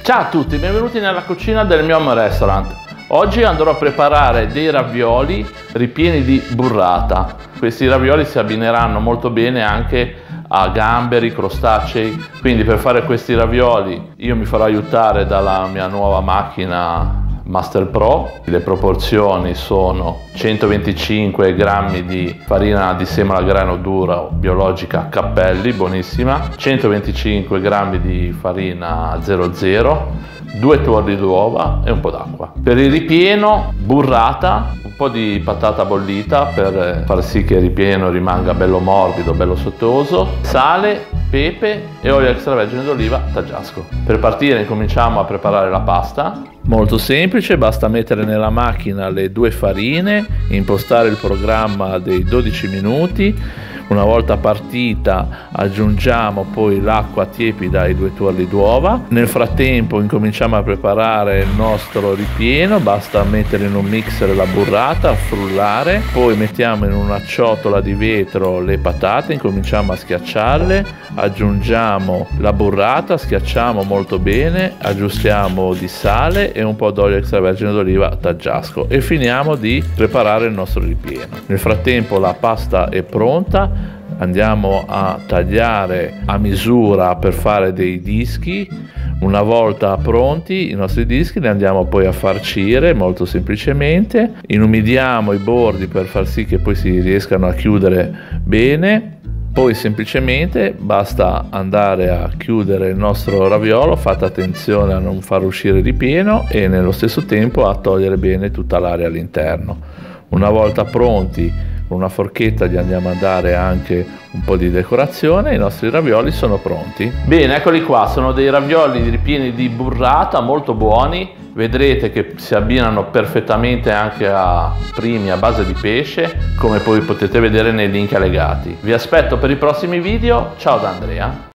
Ciao a tutti, benvenuti nella cucina del mio home restaurant. Oggi andrò a preparare dei ravioli ripieni di burrata. Questi ravioli si abbineranno molto bene anche a gamberi, crostacei, quindi per fare questi ravioli io mi farò aiutare dalla mia nuova macchina Master Pro. Le proporzioni sono 125 grammi di farina di semola grano dura biologica Cappelli, buonissima, 125 grammi di farina 00, 2 tuorli d'uova e un po' d'acqua. Per il ripieno burrata, un po' di patata bollita per far sì che il ripieno rimanga bello morbido, bello sottioso, sale, pepe e olio extravergine d'oliva taggiasco. Per partire incominciamo a preparare la pasta. Molto semplice, basta mettere nella macchina le 2 farine, impostare il programma dei 12 minuti. Una volta partita aggiungiamo poi l'acqua tiepida ai 2 tuorli d'uova. Nel frattempo incominciamo a preparare il nostro ripieno, basta mettere in un mixer la burrata, frullare, poi mettiamo in una ciotola di vetro le patate, incominciamo a schiacciarle, aggiungiamo la burrata, schiacciamo molto bene, aggiustiamo di sale e un po' d'olio extravergine d'oliva taggiasco e finiamo di preparare il nostro ripieno. Nel frattempo la pasta è pronta. Andiamo a tagliare a misura per fare dei dischi. Una volta pronti i nostri dischi li andiamo poi a farcire molto semplicemente, inumidiamo i bordi per far sì che poi si riescano a chiudere bene. Poi semplicemente basta andare a chiudere il nostro raviolo, fate attenzione a non far uscire ripieno e nello stesso tempo a togliere bene tutta l'aria all'interno. Una volta pronti, con una forchetta gli andiamo a dare anche un po' di decorazione. I nostri ravioli sono pronti. Bene, eccoli qua, sono dei ravioli ripieni di burrata molto buoni. Vedrete che si abbinano perfettamente anche a primi a base di pesce, come poi potete vedere nei link allegati. Vi aspetto per i prossimi video. Ciao da Andrea.